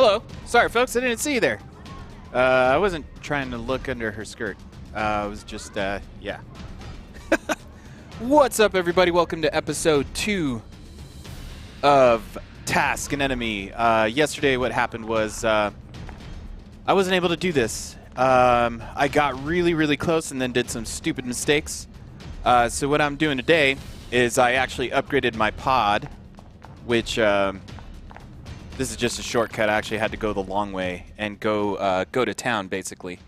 Hello. Sorry, folks. I didn't see you there. I wasn't trying to look under her skirt. I was just, yeah. What's up, everybody? Welcome to episode 2 of Task and Enemy. Yesterday, what happened was I wasn't able to do this. I got really close and then did some stupid mistakes. So what I'm doing today is I actually upgraded my pod, which this is just a shortcut. I actually had to go the long way and go to town, basically,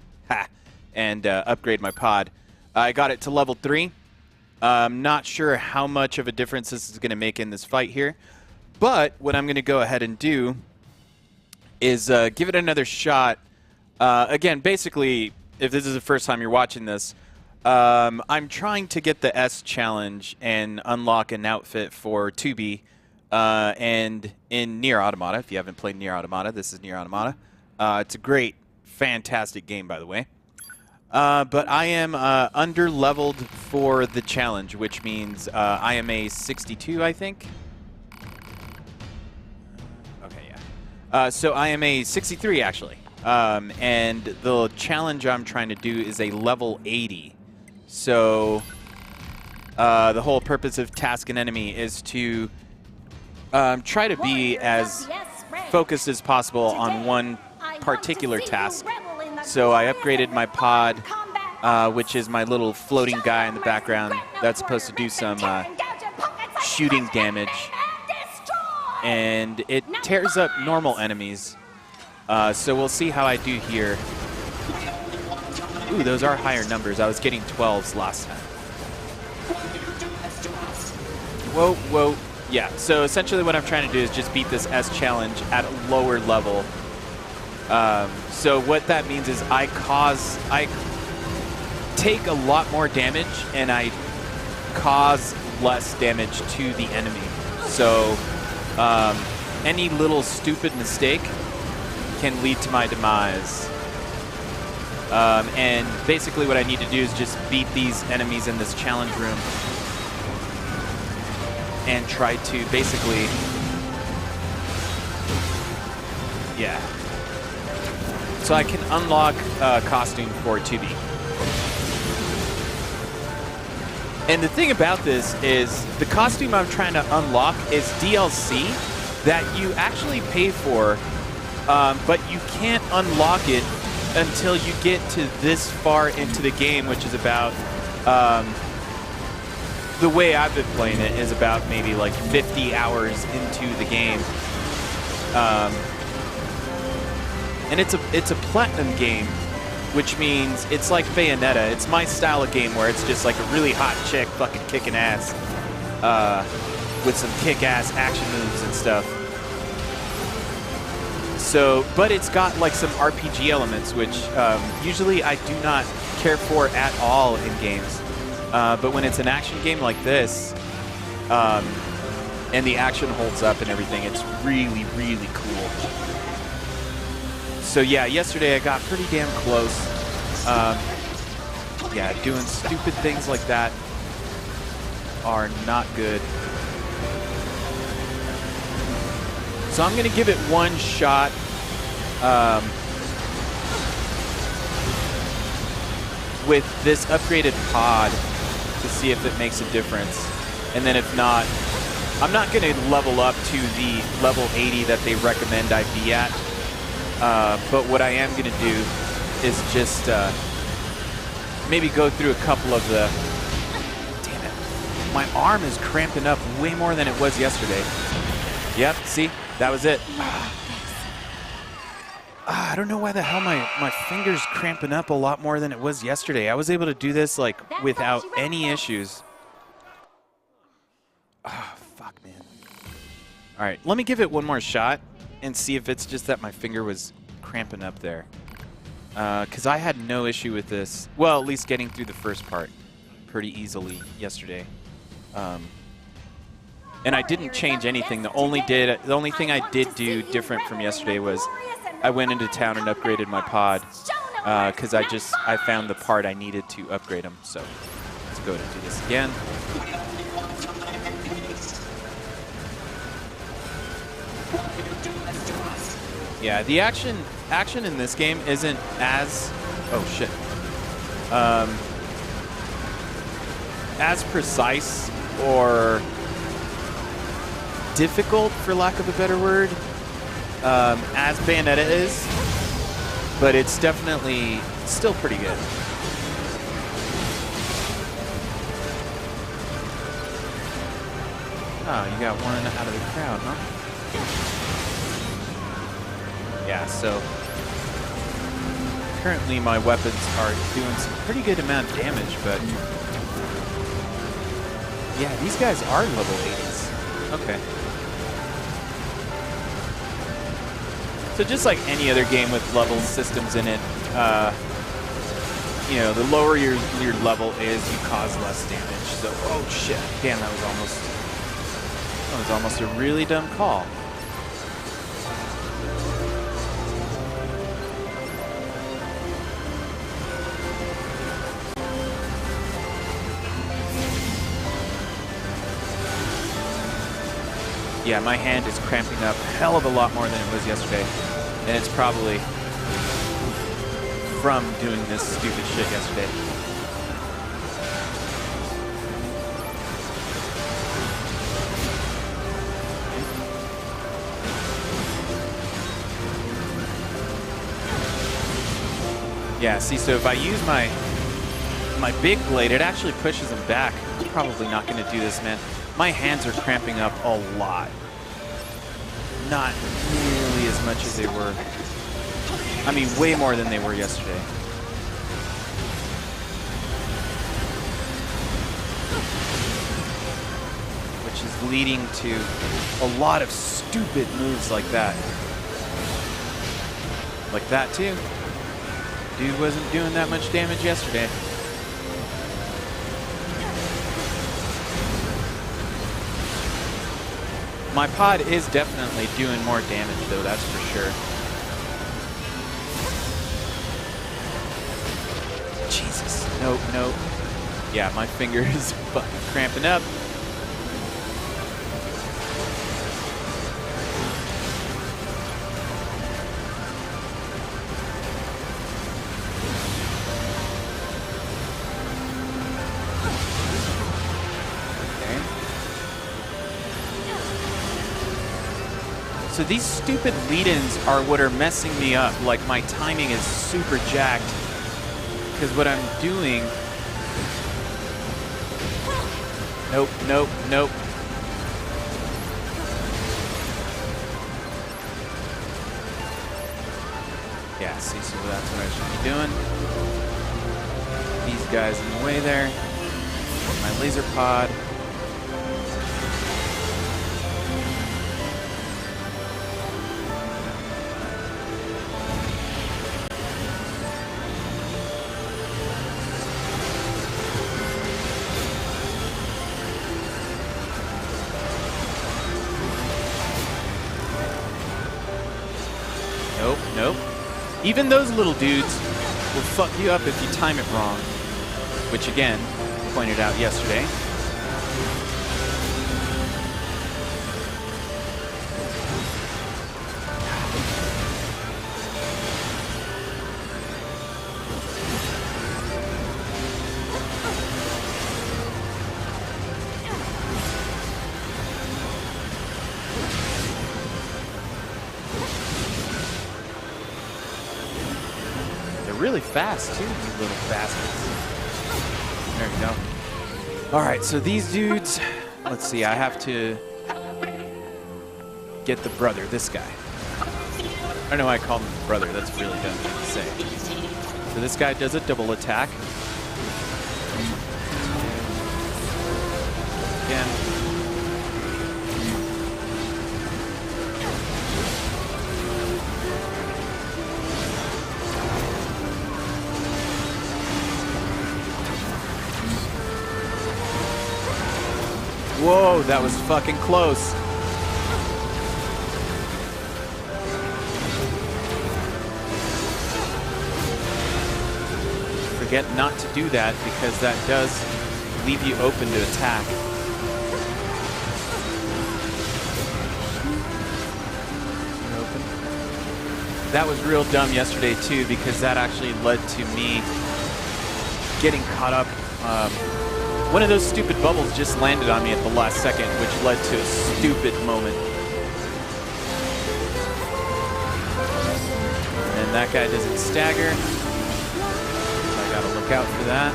and upgrade my pod. I got it to level 3. I'm not sure how much of a difference this is going to make in this fight here, but what I'm going to go ahead and do is give it another shot. Again, basically, if this is the first time you're watching this, I'm trying to get the S challenge and unlock an outfit for 2B. And in Nier Automata, if you haven't played Nier Automata, this is Nier Automata. It's a great, fantastic game, by the way. But I am under-leveled for the challenge, which means I am a 62, I think. Okay, yeah. So I am a 63, actually. And the challenge I'm trying to do is a level 80. So the whole purpose of Task and Enemy is to try to be as focused as possible on one particular task. So I upgraded my pod, which is my little floating guy in the background that's supposed to do some shooting damage. And it tears up normal enemies. So we'll see how I do here. Ooh, those are higher numbers. I was getting 12s last time. Whoa, whoa. Yeah, so essentially what I'm trying to do is just beat this S challenge at a lower level. So what that means is I take a lot more damage and I cause less damage to the enemy. So any little stupid mistake can lead to my demise. And basically what I need to do is just beat these enemies in this challenge room and try to basically, yeah. So I can unlock a costume for 2B. And the thing about this is the costume I'm trying to unlock is DLC that you actually pay for, but you can't unlock it until you get to this far into the game, which is about, the way I've been playing it is about maybe like 50 hours into the game. And it's a platinum game, which means it's like Bayonetta. It's my style of game where it's just like a really hot chick fucking kicking ass with some kick-ass action moves and stuff. So, but it's got like some RPG elements, which usually I do not care for at all in games. But when it's an action game like this, and the action holds up and everything, it's really cool. So yeah, yesterday I got pretty damn close. Yeah, doing stupid things like that are not good. So I'm going to give it one shot. With this upgraded pod to see if it makes a difference. And then if not, I'm not going to level up to the level 80 that they recommend I be at. But what I am going to do is just maybe go through a couple of the... Damn it. My arm is cramping up way more than it was yesterday. Yep, see? That was it. I don't know why the hell my finger's cramping up a lot more than it was yesterday. I was able to do this like without any issues. Ah, fuck, man. All right, let me give it one more shot and see if it's just that my finger was cramping up there. Because I had no issue with this. Well, at least getting through the first part pretty easily yesterday. And I didn't change anything. The only thing I did do different from yesterday was I went into town and upgraded my pod because I found the part I needed to upgrade them. So let's go ahead and do this again. Yeah, the action in this game isn't as as precise or difficult, for lack of a better word, as Bayonetta is, but it's definitely still pretty good. Oh, you got one out of the crowd, huh? Yeah, so currently my weapons are doing some pretty good amount of damage, but yeah, these guys are level 80s. Okay. So just like any other game with level systems in it, you know, the lower your level is, you cause less damage. So, oh shit, damn, that was almost a really dumb call. Yeah, my hand is cramping up a hell of a lot more than it was yesterday. And it's probably from doing this stupid shit yesterday. Yeah, see, so if I use my big blade, it actually pushes them back. I'm probably not going to do this, man. My hands are cramping up a lot. Not nearly as much as they were. I mean, way more than they were yesterday. Which is leading to a lot of stupid moves like that. Like that, too. Dude wasn't doing that much damage yesterday. My pod is definitely doing more damage, though, that's for sure. Jesus. Nope, nope. Yeah, my finger is fucking cramping up. So these stupid lead-ins are what are messing me up. Like, my timing is super jacked. Because what I'm doing... Nope, nope, nope. Yeah, see, so that's what I should be doing. These guys in the way there. My laser pod. Nope, nope. Even those little dudes will fuck you up if you time it wrong. Which, again, pointed out yesterday. Really fast too, you little bastards. There we go. All right, so these dudes, let's see, I have to get the brother, this guy. I don't know why I call him brother, that's really dumb thing to say. So this guy does a double attack. Again. Whoa, that was fucking close. Forget not to do that because that does leave you open to attack. Open. that was real dumb yesterday too, because that actually led to me getting caught up. One of those stupid bubbles just landed on me at the last second, which led to a stupid moment. And that guy doesn't stagger, so I gotta look out for that.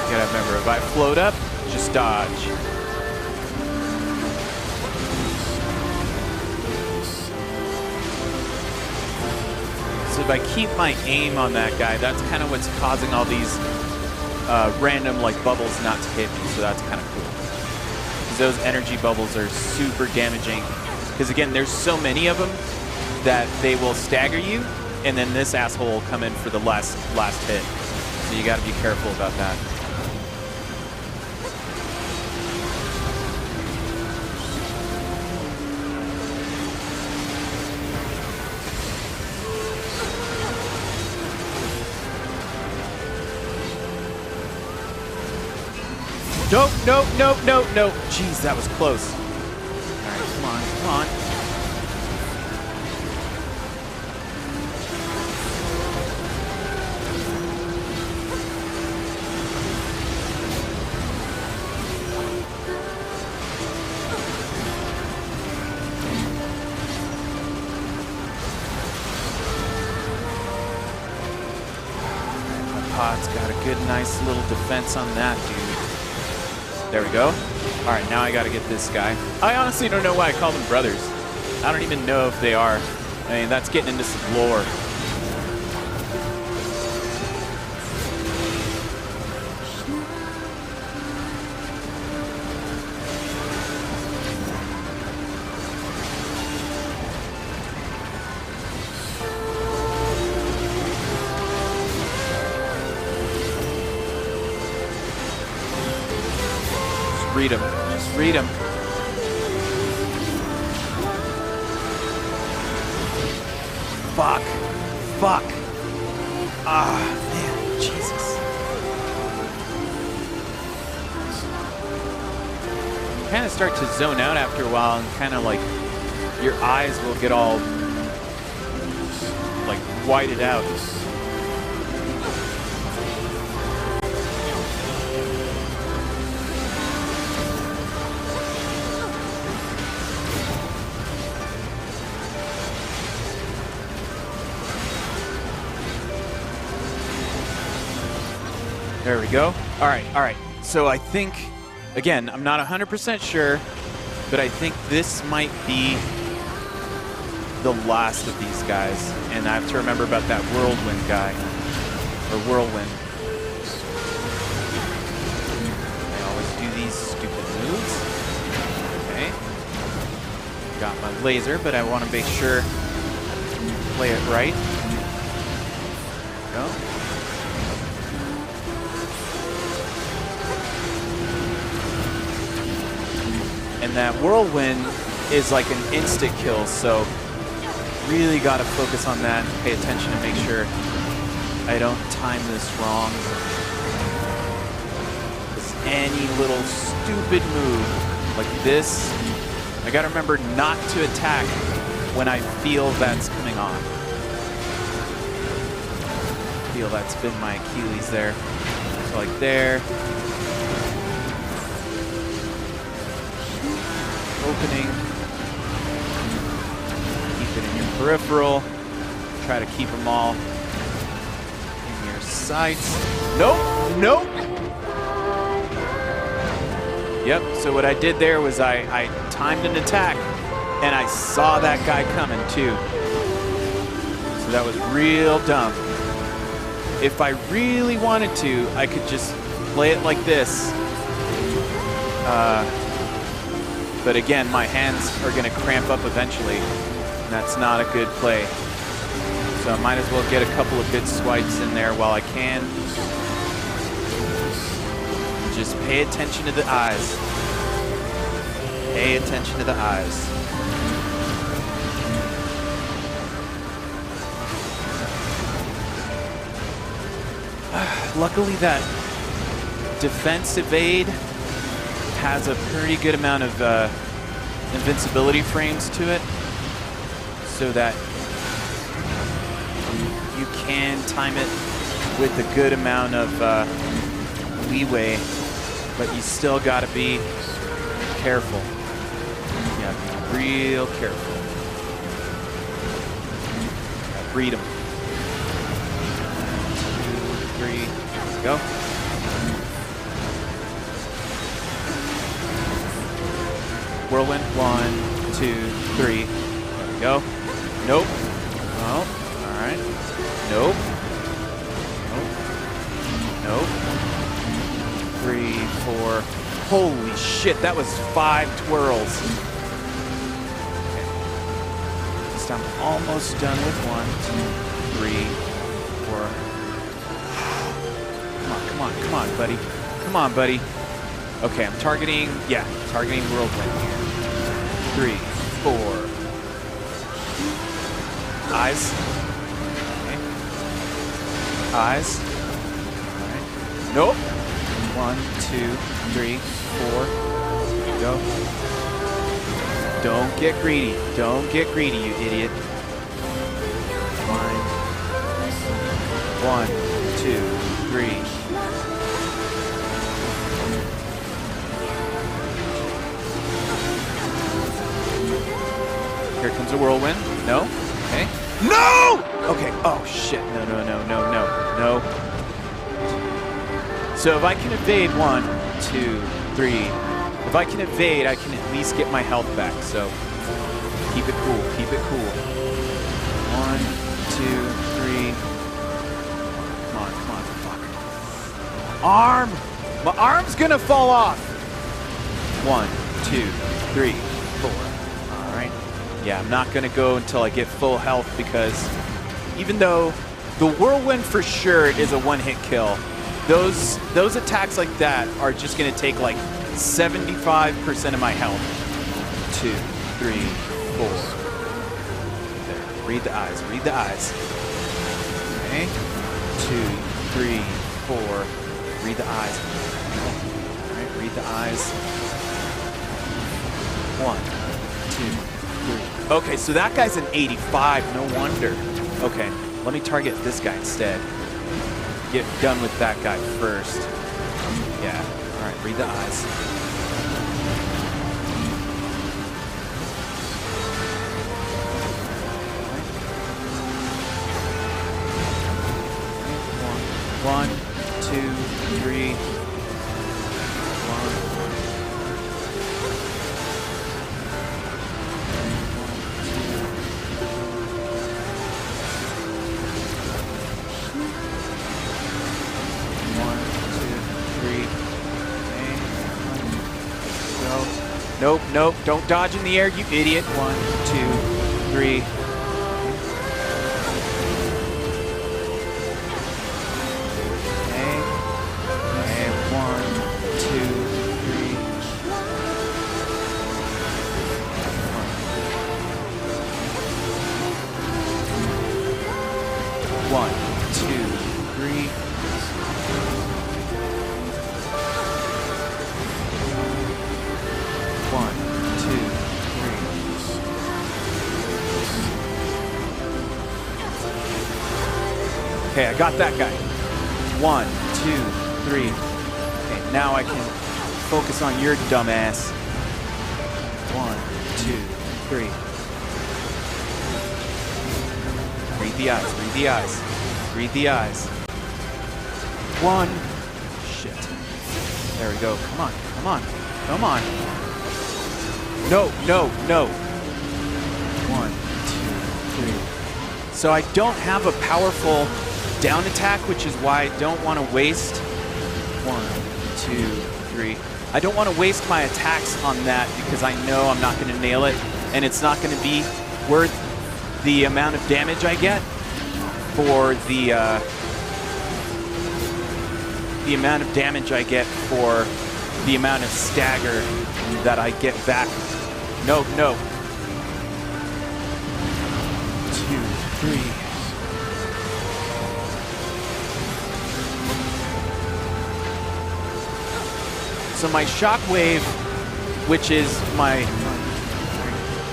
You gotta remember, if I float up, just dodge. So if I keep my aim on that guy, that's kind of what's causing all these random like bubbles not to hit me, so that's kind of cool. Because those energy bubbles are super damaging. Because again, there's so many of them that they will stagger you, and then this asshole will come in for the last hit. So you gotta be careful about that. Nope, nope, nope, nope, nope. Jeez, that was close. All right, come on, come on. My pot's got a good, nice little defense on that dude. There we go. All right, now I gotta get this guy. I honestly don't know why I call them brothers. I don't even know if they are. I mean, that's getting into some lore. Read him. Just read him. Fuck. Fuck. Ah, man. Jesus. You kind of start to zone out after a while, and kind of like your eyes will get all like whited out. There we go. All right, all right. So I think, again, I'm not 100% sure, but I think this might be the last of these guys. And I have to remember about that whirlwind guy, or whirlwind. I always do these stupid moves. Okay. Got my laser, but I want to make sure I play it right. There we go. And that whirlwind is like an instant kill, so really got to focus on that, pay attention and make sure I don't time this wrong. Because any little stupid move like this, I got to remember not to attack when I feel that's coming on. Feel that's been my Achilles there. So like there. Opening, keep it in your peripheral, try to keep them all in your sights. Nope, nope. Yep, so what I did there was I timed an attack, and I saw that guy coming too. So that was real dumb. If I really wanted to, I could just play it like this. But again, my hands are going to cramp up eventually, and that's not a good play. So I might as well get a couple of good swipes in there while I can. Just pay attention to the eyes. Pay attention to the eyes. Luckily that defense evade has a pretty good amount of invincibility frames to it, so that you can time it with a good amount of leeway, but you still got to be careful. Yeah, be real careful. Read them. 2, 3, go. Whirlwind, 1, 2, 3. There we go. Nope. Oh, all right. Nope. Nope. 3, 4. Holy shit, that was 5 twirls. Okay. So I'm almost done with 1, 2, 3, 4. Come on, come on, buddy. Come on, buddy. Okay, I'm targeting, targeting Whirlwind here. 3, 4. Eyes. Okay. Eyes. All right. Nope. 1, 2, 3, 4. Go. Don't get greedy. Don't get greedy, you idiot. 1, 2, 3. Here comes a whirlwind. No. Okay. No! Okay. Oh, shit. No, no, no, no, no, no. So if I can evade 1, 2, 3. If I can evade, I can at least get my health back. So keep it cool. Keep it cool. 1, 2, 3. Come on, come on. Fuck. Arm! My arm's gonna fall off. 1, 2, 3, 4. All right. Yeah, I'm not going to go until I get full health, because even though the whirlwind for sure is a one-hit kill, those attacks like that are just going to take like 75% of my health. 2, 3, 4. There. Read the eyes. Read the eyes. Okay. 2, 3, 4. Read the eyes. All right. Read the eyes. 1, 2. Okay, so that guy's an 85, no wonder. Okay, let me target this guy instead. Get done with that guy first. Yeah, all right, read the eyes. One, 2, 3. 1, 2, 3. Nope, nope, don't dodge in the air, you idiot. 1, 2, 3. Okay. And 1, 2, 3. 1, 2, 3. Okay, I got that guy. 1, 2, 3. Okay, now I can focus on your dumb ass. 1, 2, 3. Read the eyes, read the eyes, read the eyes. 1. Shit. There we go. Come on, come on, come on. No, no, no. 1, 2, 3. So I don't have a powerful down attack, which is why I don't want to waste 1, 2, 3. I don't want to waste my attacks on that, because I know I'm not going to nail it, and it's not going to be worth the amount of damage I get for the amount of damage I get for the amount of stagger that I get back. No, no. 2, 3. So my shockwave, which is my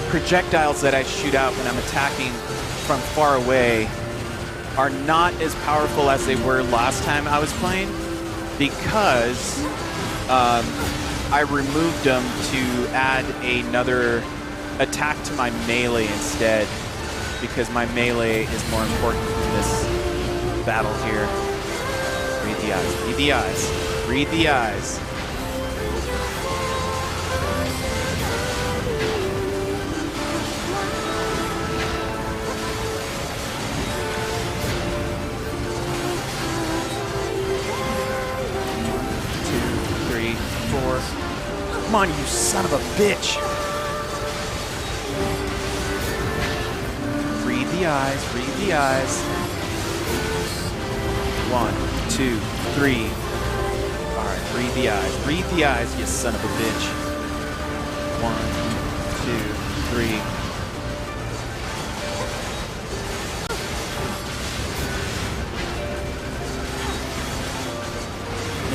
projectiles that I shoot out when I'm attacking from far away, are not as powerful as they were last time I was playing because I removed them to add another attack to my melee instead, because my melee is more important in this battle here. Read the eyes, read the eyes, read the eyes. Come on, you son of a bitch. Read the eyes, read the eyes. 1, 2, 3. All right, read the eyes, you son of a bitch. 1, 2, 3.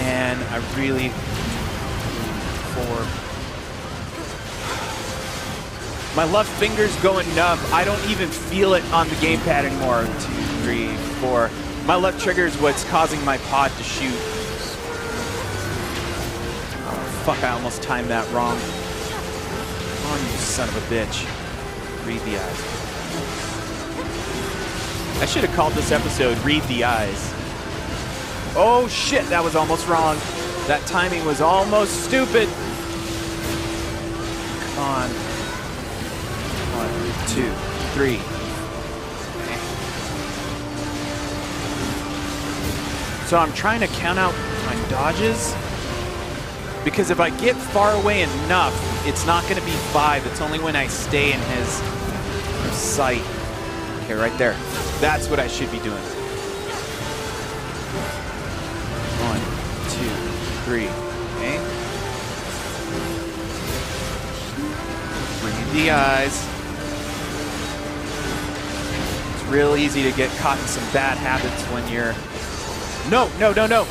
Man, I really... 4. My left finger's going numb. I don't even feel it on the gamepad anymore. 2, 3, 4. My left trigger is what's causing my pod to shoot. Oh, fuck, I almost timed that wrong. Come on, you son of a bitch. Read the eyes. I should have called this episode Read the Eyes. Oh shit, that was almost wrong. That timing was almost stupid. Come on. 1, 2, 3. Okay. So I'm trying to count out my dodges, because if I get far away enough, it's not going to be 5. It's only when I stay in his sight. Okay, right there. That's what I should be doing. 1, 2, 3. Okay. Read the eyes. It's real easy to get caught in some bad habits when you're... No, no, no, no!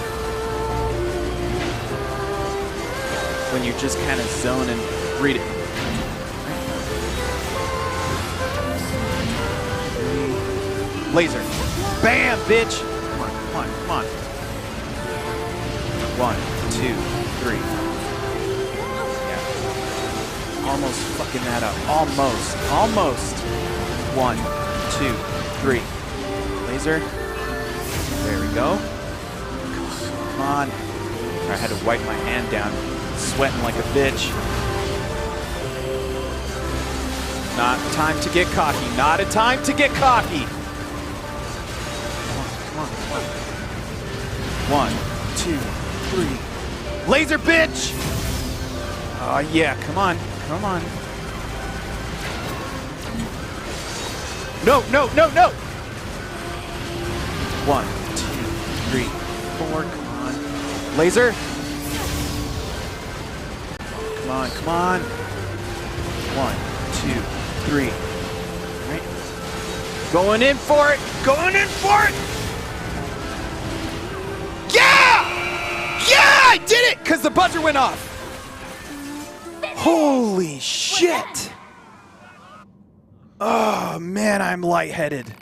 When you just kind of zone and read it. Laser. Bam, bitch! Come on, come on, come on. 1, 2, 3. Yeah. Almost fucking that up. Almost. Almost. 1, 2, 3. Laser. There we go. Come on. I had to wipe my hand down. Sweating like a bitch. Not time to get cocky. Not a time to get cocky. Come on, come on, come on. 1, 2, 3. Laser, bitch! Oh, yeah, come on. Come on. No, no, no, no! 1, 2, 3, 4. Come on. Laser. Come on, come on. 1, 2, 3. All right. Going in for it. Going in for it. Yeah! Yeah, I did it! Because the buzzer went off. Holy shit. Oh, man, I'm lightheaded.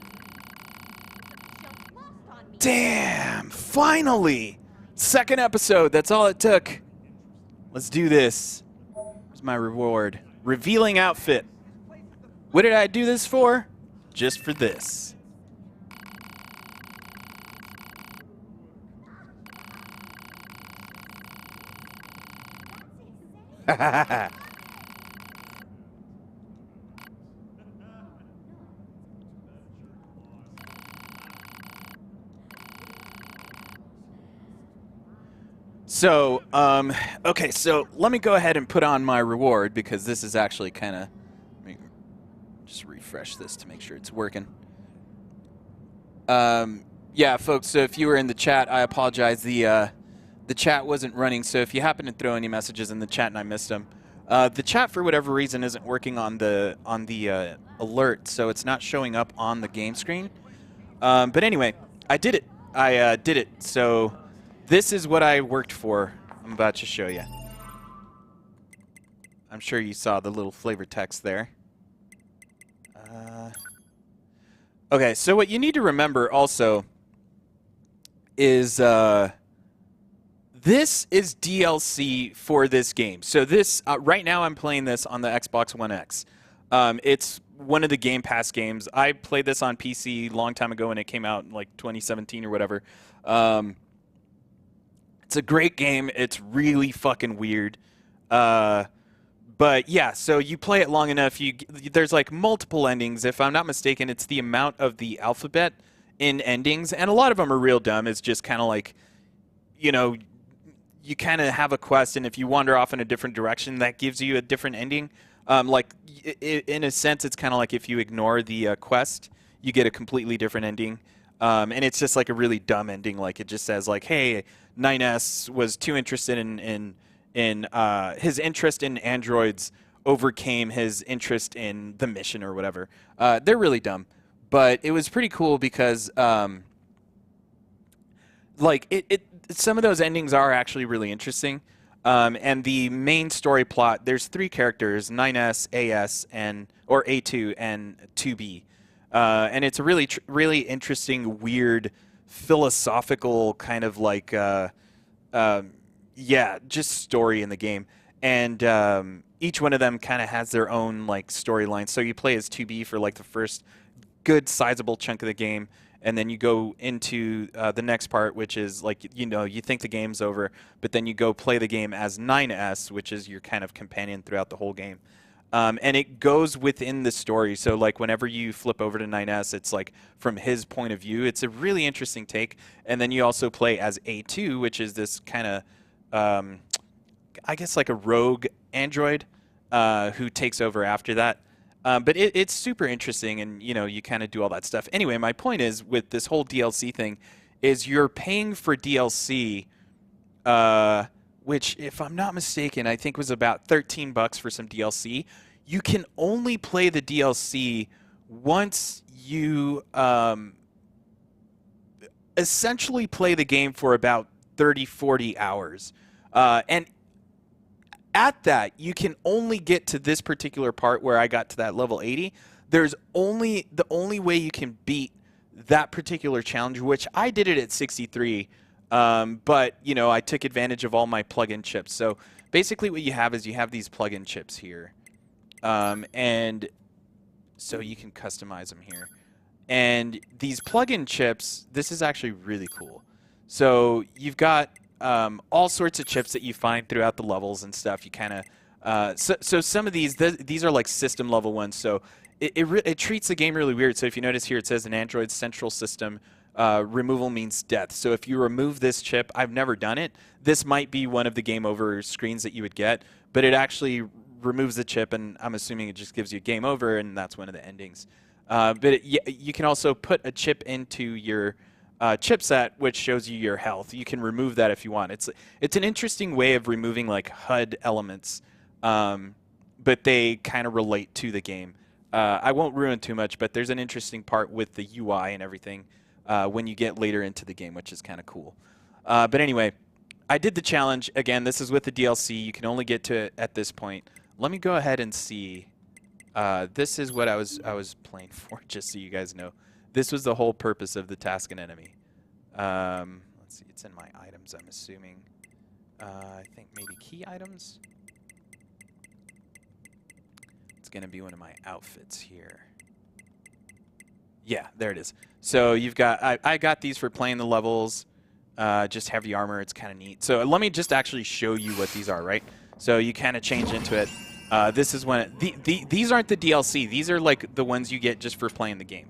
Damn, finally. Second episode, that's all it took. Let's do this. Here's my reward. Revealing outfit. What did I do this for? Just for this. So, okay, so let me go ahead and put on my reward, because this is actually kind of... Let me just refresh this to make sure it's working. Yeah, folks, so if you were in the chat, I apologize. The chat wasn't running, so if you happen to throw any messages in the chat and I missed them, the chat, for whatever reason, isn't working on the alert, so it's not showing up on the game screen. But anyway, I did it. I did it, so... This is what I worked for. I'm about to show you. I'm sure you saw the little flavor text there. Okay, so what you need to remember also is this is DLC for this game. So this right now I'm playing this on the Xbox One X. It's one of the Game Pass games. I played this on PC a long time ago when it came out in like 2017 or whatever. It's a great game. It's really fucking weird. But yeah, so you play it long enough, there's like multiple endings. If I'm not mistaken, it's the amount of the alphabet in endings, and a lot of them are real dumb. It's just kind of like, you know, you kind of have a quest, and if you wander off in a different direction, that gives you a different ending. Like, in a sense, it's kind of like if you ignore the quest, you get a completely different ending. And it's just like a really dumb ending. Like, it just says like, hey, 9S was too interested in his interest in androids overcame his interest in the mission or whatever. They're really dumb, but it was pretty cool because like some of those endings are actually really interesting. And the main story plot, there's 3 characters, 9S, AS, or A2 and 2B. And it's a really interesting, weird, philosophical kind of like yeah, just story in the game. And each one of them kind of has their own like storyline. So you play as 2B for like the first good sizable chunk of the game, and then you go into the next part, which is like, you know, you think the game's over, but then you go play the game as 9S, which is your kind of companion throughout the whole game. And it goes within the story. So like whenever you flip over to 9S, it's like from his point of view. It's a really interesting take. And then you also play as A2, which is this kind of I guess like a rogue android who takes over after that. But it's super interesting, and you know, you kind of do all that stuff. Anyway, my point is with this whole DLC thing is you're paying for DLC, which, if I'm not mistaken, I think was about $13 for some DLC. You can only play the DLC once you essentially play the game for about 30, 40 hours. And at that, you can only get to this particular part where I got to that level 80. The only way you can beat that particular challenge, which I did it at 63, but you know, I took advantage of all my plug-in chips. So basically what you have is you have these plug-in chips here. And so you can customize them here. And these plug-in chips, this is actually really cool. So you've got all sorts of chips that you find throughout the levels and stuff. You kind of so some of these are like system level ones. So it treats the game really weird. So if you notice here, it says an Android Central System removal means death. So if you remove this chip, I've never done it. This might be one of the game over screens that you would get, but it actually removes the chip, and I'm assuming it just gives you game over, and that's one of the endings. But you can also put a chip into your chipset, which shows you your health. You can remove that if you want. It's an interesting way of removing like HUD elements, but they kind of relate to the game. I won't ruin too much, but there's an interesting part with the UI and everything when you get later into the game, which is kind of cool. But anyway, I did the challenge. Again, this is with the DLC. You can only get to it at this point. Let me go ahead and see. This is what I was playing for, just so you guys know. This was the whole purpose of the task and enemy. Let's see, it's in my items, I'm assuming. I think maybe key items. It's going to be one of my outfits here. Yeah, there it is. So you've got, I got these for playing the levels, just heavy armor. It's kind of neat. So let me just actually show you what these are, right? So you kind of change into it. This is when these aren't the DLC. These are like the ones you get just for playing the game.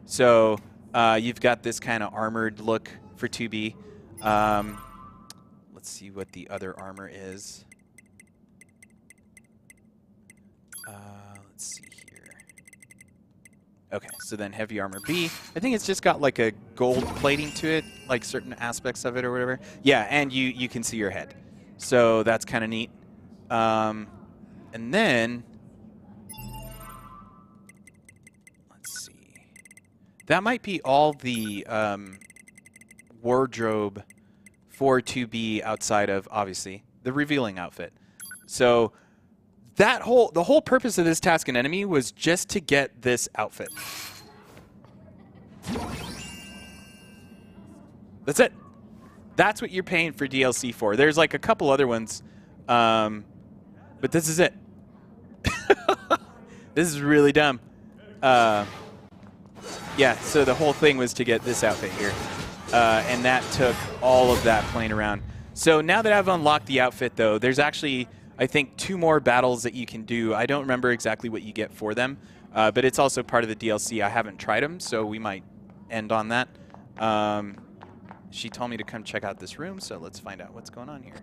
So you've got this kind of armored look for 2B. Let's see what the other armor is. Let's see here. Okay, so then heavy armor B. I think it's just got like a gold plating to it, like certain aspects of it or whatever. Yeah, and you can see your head. So that's kind of neat. And then, let's see. That might be all the wardrobe for 2B outside of, obviously, the revealing outfit. So the whole purpose of this task and enemy was just to get this outfit. That's it. That's what you're paying for DLC for. There's like a couple other ones, but this is it. This is really dumb. Yeah, so the whole thing was to get this outfit here, and that took all of that playing around. So now that I've unlocked the outfit, though, there's actually, I think, 2 more battles that you can do. I don't remember exactly what you get for them, but it's also part of the DLC. I haven't tried them, so we might end on that. She told me to come check out this room, so let's find out what's going on here.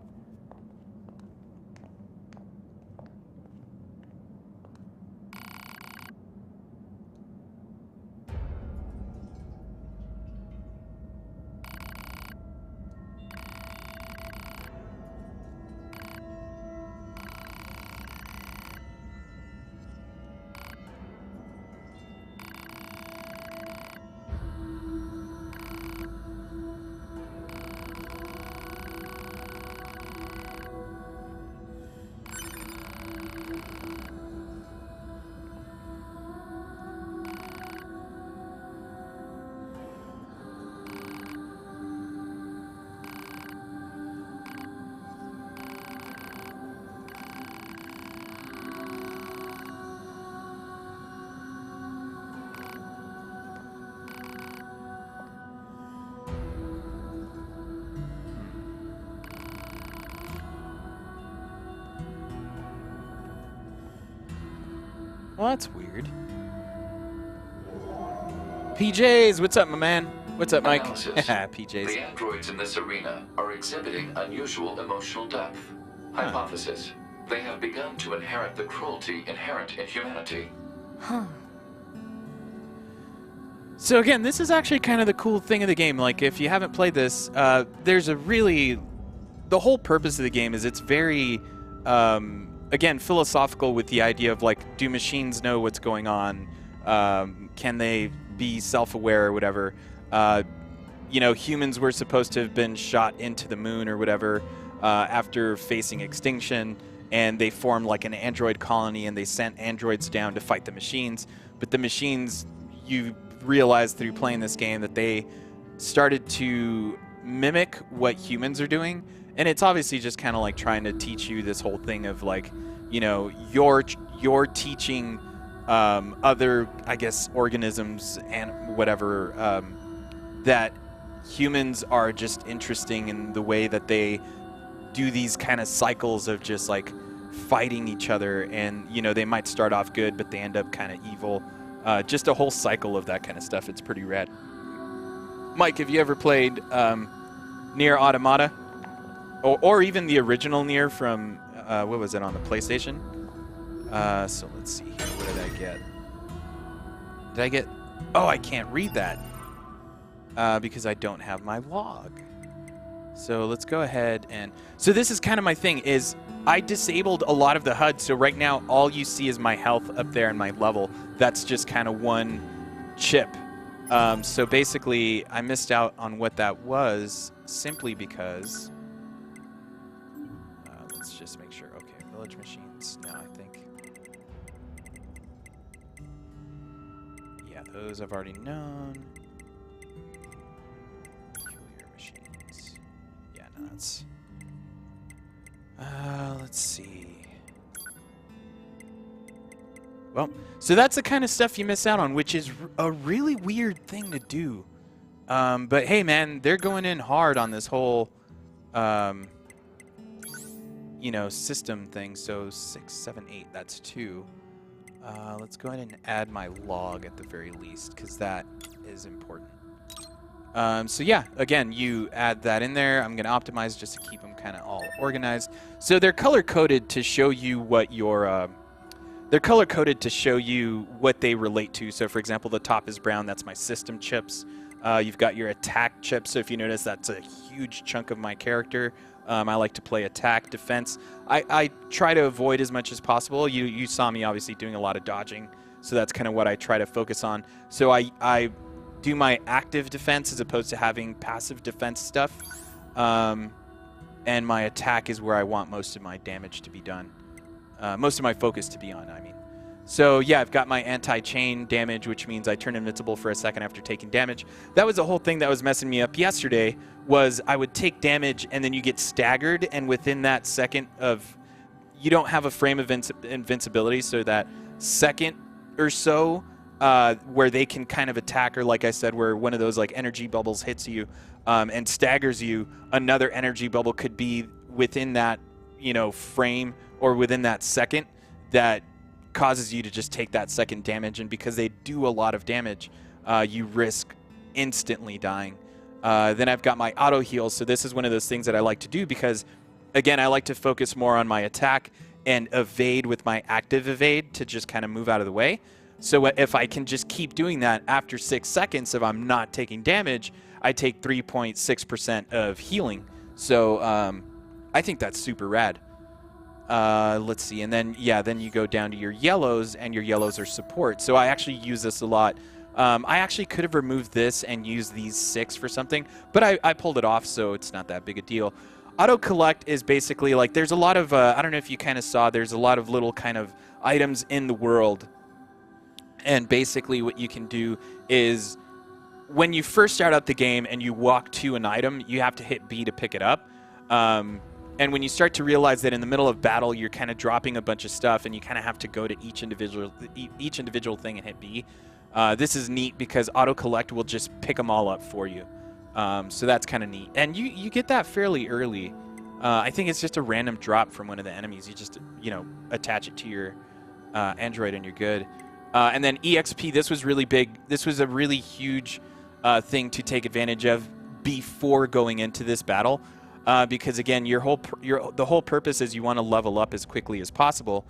Well, that's weird. PJs, what's up, my man? What's up, Mike? PJs. The androids in this arena are exhibiting unusual emotional depth. Hypothesis. They have begun to inherit the cruelty inherent in humanity. Huh. So again, this is actually kind of the cool thing of the game. Like, if you haven't played this, there's a really... The whole purpose of the game is it's very... again, philosophical with the idea of, like, do machines know what's going on? Can they be self-aware or whatever? You know, humans were supposed to have been shot into the moon or whatever after facing extinction, and they formed, like, an android colony, and they sent androids down to fight the machines. But the machines, you realize through playing this game that they started to mimic what humans are doing. And it's obviously just kind of like trying to teach you this whole thing of, like, you know, you're teaching other, I guess, organisms and whatever, that humans are just interesting in the way that they do these kind of cycles of just, like, fighting each other. And, you know, they might start off good, but they end up kind of evil. Just a whole cycle of that kind of stuff. It's pretty rad. Mike, have you ever played Nier Automata? Or even the original Nier from, what was it, on the PlayStation? So let's see here. What did I get? Did I get... Oh, I can't read that because I don't have my log. So let's go ahead and... So this is kind of my thing, is I disabled a lot of the HUD, so right now all you see is my health up there and my level. That's just kind of one chip. So basically, I missed out on what that was simply because... let's just make sure. Okay, village machines. No, I think... Yeah, those I've already known. Peculiar machines. Yeah, no, that's... let's see. Well, so that's the kind of stuff you miss out on, which is a really weird thing to do. But hey, man, they're going in hard on this whole... you know, system thing. So 6, 7, 8, that's 2. Let's go ahead and add my log at the very least, because that is important. So yeah, again, you add that in there. I'm going to optimize just to keep them kind of all organized. So they're color-coded to show you what your... they're color-coded to show you what they relate to. So for example, the top is brown. That's my system chips. You've got your attack chips. So if you notice, that's a huge chunk of my character. I like to play attack, defense. I try to avoid as much as possible. You saw me obviously doing a lot of dodging, so that's kind of what I try to focus on. So I do my active defense as opposed to having passive defense stuff. And my attack is where I want most of my damage to be done. most of my focus to be on, I mean. So yeah, I've got my anti-chain damage, which means I turn invincible for a second after taking damage. That was the whole thing that was messing me up yesterday, was I would take damage and then you get staggered, and within that second of, you don't have a frame of invincibility, so that second or so where they can kind of attack, or like I said, where one of those like energy bubbles hits you and staggers you, another energy bubble could be within that, you know, frame or within that second that causes you to just take that second damage. And because they do a lot of damage, you risk instantly dying. Then I've got my auto heal. So this is one of those things that I like to do because, again, I like to focus more on my attack and evade with my active evade to just kind of move out of the way. So if I can just keep doing that after 6 seconds, if I'm not taking damage, I take 3.6% of healing. So I think that's super rad. Let's see, and then, yeah, then you go down to your yellows, and your yellows are support. So I actually use this a lot. I actually could have removed this and used these 6 for something, but I pulled it off, so it's not that big a deal. Auto collect is basically like, there's a lot of, I don't know if you kind of saw, there's a lot of little kind of items in the world. And basically what you can do is, when you first start out the game and you walk to an item, you have to hit B to pick it up. And when you start to realize that in the middle of battle, you're kind of dropping a bunch of stuff, and you kind of have to go to each individual thing and hit B. This is neat because auto collect will just pick them all up for you. So that's kind of neat, and you get that fairly early. I think it's just a random drop from one of the enemies. You just, you know, attach it to your android and you're good. And then EXP. This was really big. This was a really huge thing to take advantage of before going into this battle. Because again, the whole purpose is you want to level up as quickly as possible.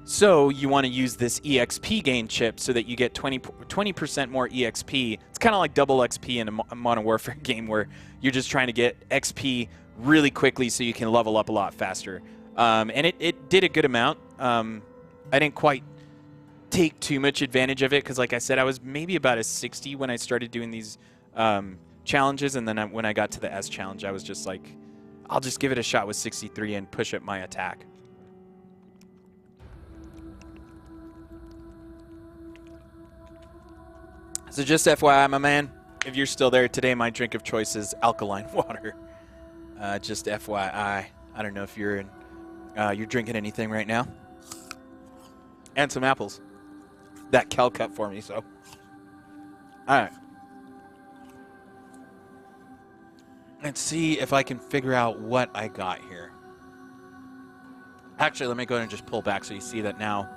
So you want to use this EXP gain chip so that you get 20% more EXP. It's kind of like double XP in a Modern Warfare game where you're just trying to get XP really quickly so you can level up a lot faster. And it did a good amount. I didn't quite take too much advantage of it because, like I said, I was maybe about a 60 when I started doing these challenges, and then when I got to the S challenge, I was just like, I'll just give it a shot with 63 and push up my attack. So just FYI, my man, if you're still there today, my drink of choice is alkaline water. Just FYI, I don't know if you're drinking anything right now. And some apples. That Cal cut for me, so. All right. Let's see if I can figure out what I got here. Actually, let me go ahead and just pull back so you see that now.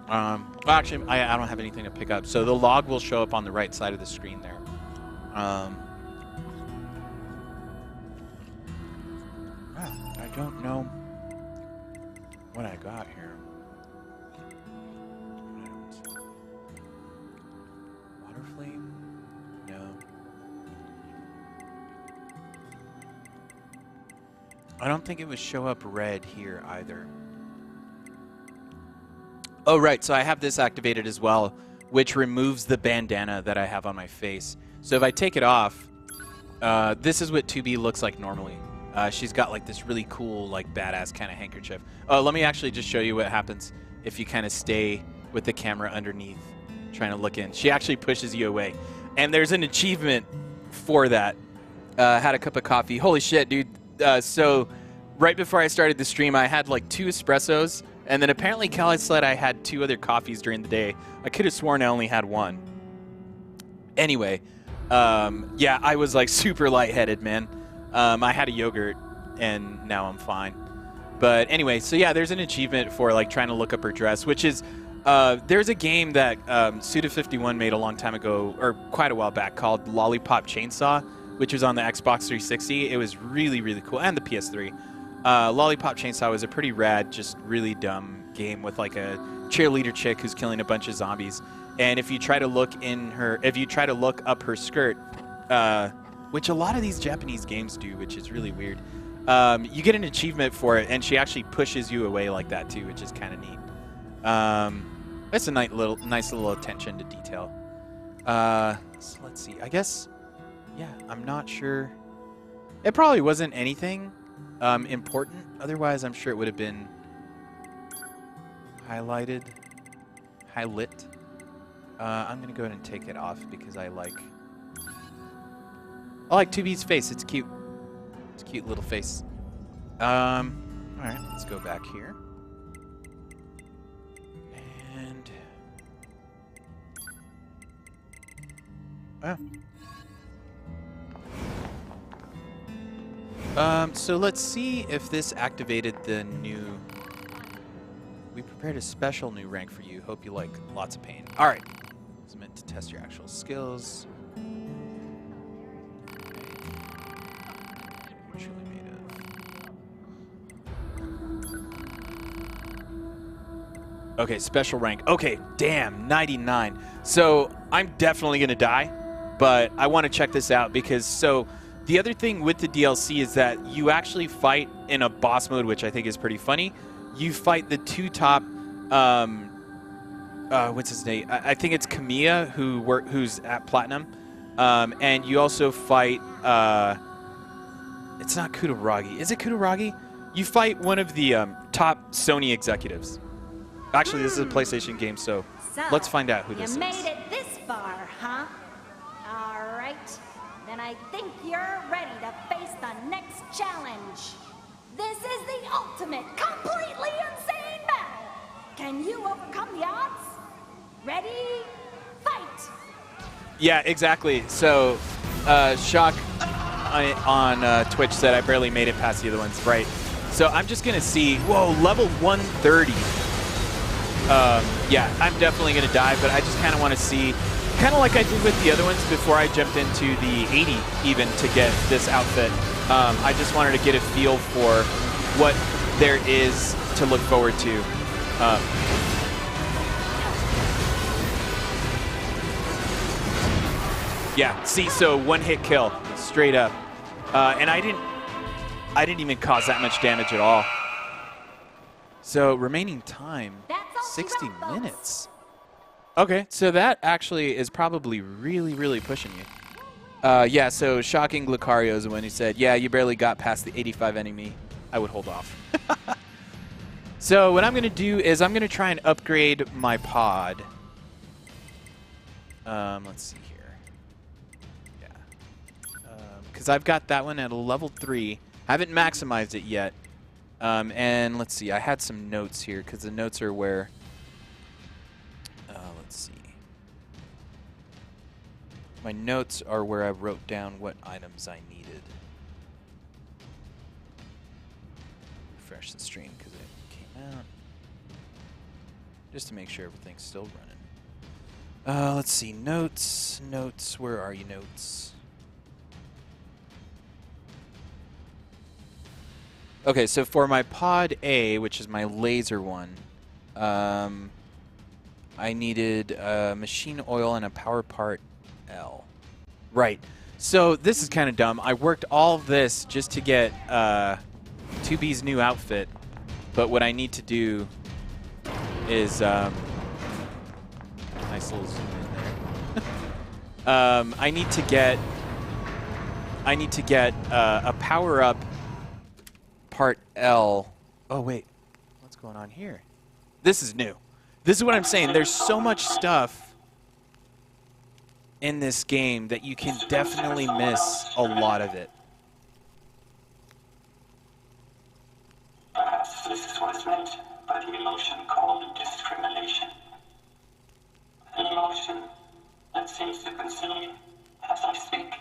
Well, actually, I don't have anything to pick up. So the log will show up on the right side of the screen there. I don't know what I got here. Water flame? No. I don't think it would show up red here either. Oh, right. So I have this activated as well, which removes the bandana that I have on my face. So if I take it off, this is what 2B looks like normally. She's got like this really cool, like badass kind of handkerchief. Oh, let me actually just show you what happens if you kind of stay with the camera underneath, trying to look in. She actually pushes you away. And there's an achievement for that. Had a cup of coffee. Holy shit, dude. So right before I started the stream, I had like 2 espressos. And then apparently Callie said I had 2 other coffees during the day. I could have sworn I only had 1. Anyway, yeah, I was like super lightheaded, man. I had a yogurt, and now I'm fine. But anyway, so yeah, there's an achievement for like trying to look up her dress, which is, there's a game that Suda51 made a long time ago, or quite a while back, called Lollipop Chainsaw, which was on the Xbox 360. It was really, really cool, and the PS3. Lollipop Chainsaw was a pretty rad, just really dumb game with like a cheerleader chick who's killing a bunch of zombies. And if you try to look up her skirt, which a lot of these Japanese games do, which is really weird, you get an achievement for it, and she actually pushes you away like that too, which is kind of neat. That's a nice little attention to detail. So let's see. I guess, yeah, I'm not sure. It probably wasn't anything important. Otherwise, I'm sure it would have been highlighted, highlit. I'm gonna go ahead and take it off because I like 2B's face. It's cute. It's a cute little face. All right, let's go back here. And so let's see if this activated the new. We prepared a special new rank for you. Hope you like lots of pain. All right. It's meant to test your actual skills. Truly made of. Okay, special rank. Okay, damn, 99. So I'm definitely gonna die, but I want to check this out because the other thing with the DLC is that you actually fight in a boss mode, which I think is pretty funny. You fight the two top, what's his name? I think it's Kamiya, who's at Platinum. And you also fight, it's not Kutaragi. Is it Kutaragi? You fight one of the top Sony executives. Actually, this is a PlayStation game, so let's find out who this is. You made it this far, huh? All right. Then I think you're ready to face the next challenge. This is the ultimate, completely insane battle. Can you overcome the odds? Ready? Fight! Yeah, exactly. So, Shock on Twitch said I barely made it past the other ones. Right. So I'm just going to see. Whoa, level 130. Yeah, I'm definitely going to die, but I just kind of want to see, kind of like I did with the other ones before I jumped into the 80 even to get this outfit. I just wanted to get a feel for what there is to look forward to. Yeah, see, so one hit kill, straight up. And I didn't even cause that much damage at all. So remaining time, 60 minutes. Okay, so that actually is probably really, really pushing you. Yeah, so Shocking Lucario is the one who said, yeah, you barely got past the 85 enemy. I would hold off. So what I'm going to do is I'm going to try and upgrade my pod. Let's see here. Yeah. Because I've got that one at a level 3. Haven't maximized it yet. And let's see, I had some notes here because the notes are where... let's see. My notes are where I wrote down what items I needed. Refresh the stream because it came out. Just to make sure everything's still running. Let's see, notes, where are you, notes? Okay, so for my pod A, which is my laser one, I needed machine oil and a power part L. Right. So this is kind of dumb. I worked all of this just to get 2B's new outfit, but what I need to do is nice little zoom in there. I need to get a power up part L. Oh wait, what's going on here? This is new. This is what I'm saying. There's so much stuff in this game that you can definitely miss a lot of it. Perhaps this is what is meant by the emotion called discrimination. An emotion that seems to consume you as I speak.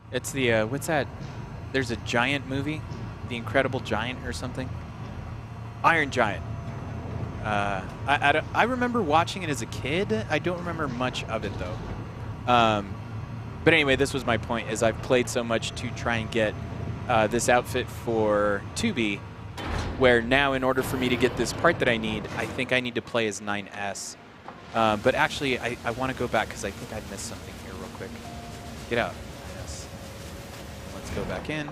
It's the, what's that? There's a giant movie, The Incredible Giant or something. Iron Giant. I remember watching it as a kid. I don't remember much of it though. But anyway, this was my point, is I've played so much to try and get this outfit for 2B, where now in order for me to get this part that I need, I think I need to play as 9S. But actually, I want to go back because I think I missed something here real quick. Get out. Yes. Let's go back in.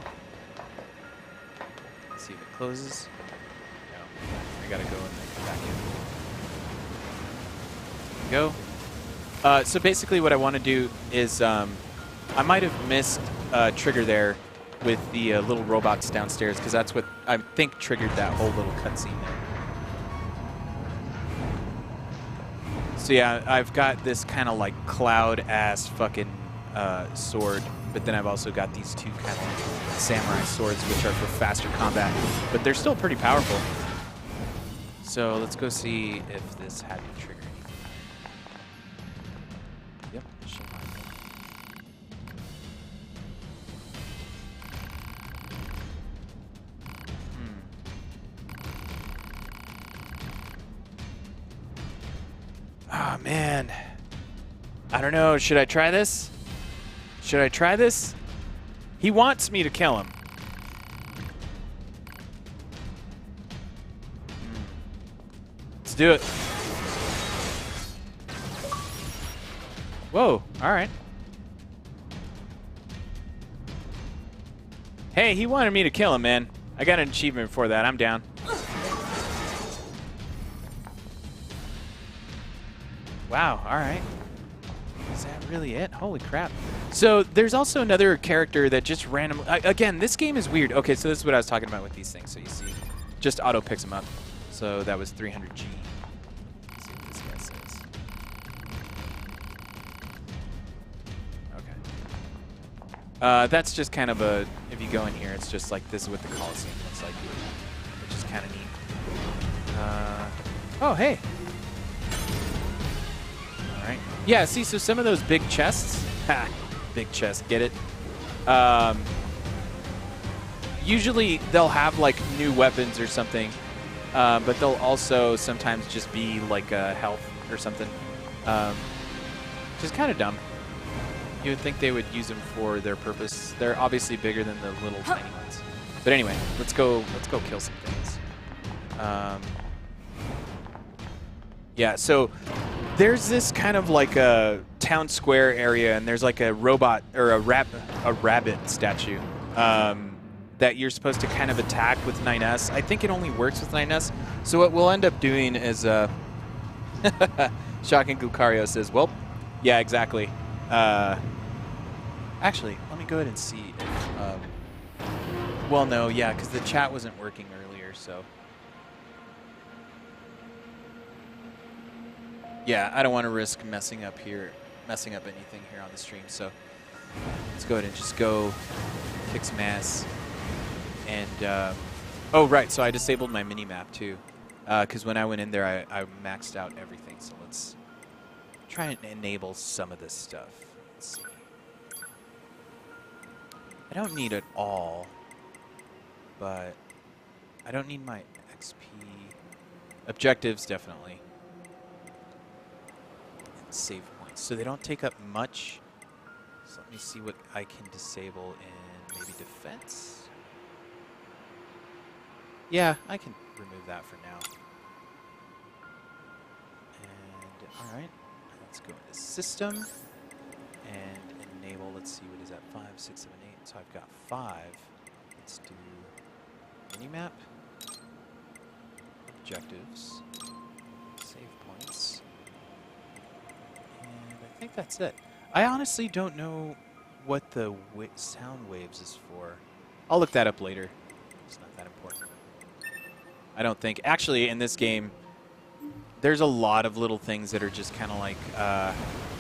Let's see if it closes. No. I gotta go and then come back in. Go. So basically what I want to do is I might have missed trigger there with the little robots downstairs, because that's what I think triggered that whole little cutscene there. So yeah, I've got this kind of like cloud-ass fucking sword, but then I've also got these two kind of samurai swords, which are for faster combat, but they're still pretty powerful. So let's go see if this had me trigger anything. Yep, should have. Oh, man. I don't know. Should I try this? Should I try this? He wants me to kill him. Let's do it. Whoa. All right. Hey, he wanted me to kill him, man. I got an achievement for that. I'm down. Wow, all right. Is that really it? Holy crap. So there's also another character that just randomly... Again, this game is weird. Okay, so this is what I was talking about with these things. So you see, just auto picks them up. So that was 300G. Let's see what this guy says. Okay. That's just kind of a... If you go in here, it's just like this is what the Coliseum looks like, which is kind of neat. Oh, hey. Right. Yeah, see, so some of those big chests, ha, big chest, get it? Usually they'll have like new weapons or something, but they'll also sometimes just be like health or something, which is kind of dumb. You would think they would use them for their purpose. They're obviously bigger than the little tiny ones. But anyway, let's go kill some things. Yeah, so there's this kind of like a town square area, and there's like a robot or a rabbit statue that you're supposed to kind of attack with 9S. I think it only works with 9S. So what we'll end up doing is, Shocking Lucario says, well, yeah, exactly. Actually, let me go ahead and see if, well, no, yeah, because the chat wasn't working earlier, so. Yeah, I don't want to risk messing up anything here on the stream. So let's go ahead and just go kick some ass. And oh right, so I disabled my mini map too, because when I went in there, I maxed out everything. So let's try and enable some of this stuff. Let's see. I don't need it all, but I don't need my XP. Objectives definitely. Save points. So they don't take up much. So let me see what I can disable in maybe defense. Yeah, I can remove that for now. And alright, let's go into system and enable, let's see, what is that? 5, 6, 7, 8. So I've got 5. Let's do minimap, objectives, save points. I think that's it. I honestly don't know what the sound waves is for. I'll look that up later. It's not that important. I don't think. Actually, in this game, there's a lot of little things that are just kind of like I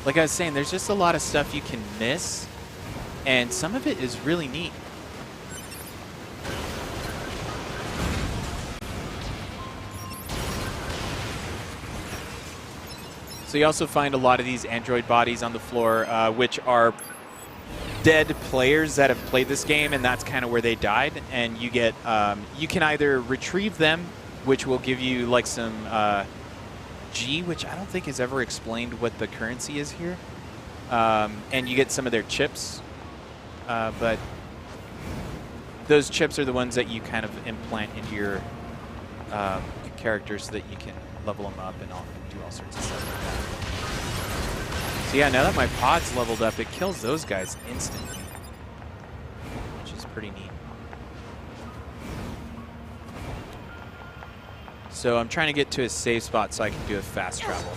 was saying, there's just a lot of stuff you can miss, and some of it is really neat. So you also find a lot of these android bodies on the floor, which are dead players that have played this game, and that's kind of where they died. And you get, you can either retrieve them, which will give you like some G, which I don't think is ever explained what the currency is here. And you get some of their chips, but those chips are the ones that you kind of implant into your character so that you can level them up and do all sorts of stuff like that. So yeah, now that my pod's leveled up, it kills those guys instantly, which is pretty neat. So I'm trying to get to a safe spot so I can do a fast travel.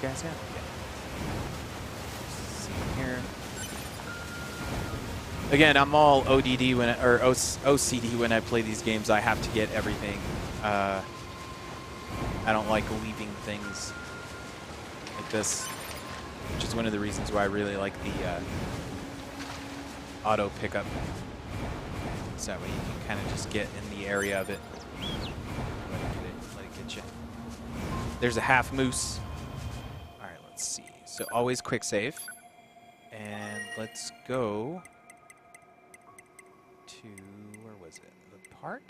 guys at? Yeah. See here. Again, I'm all ODD or OCD when I play these games. I have to get everything. I don't like leaving things like this, which is one of the reasons why I really like the auto pickup. So that way you can kind of just get in the area of it. Let it get you. There's a half moose. All right, let's see. So always quick save. And let's go to, where was it? The park?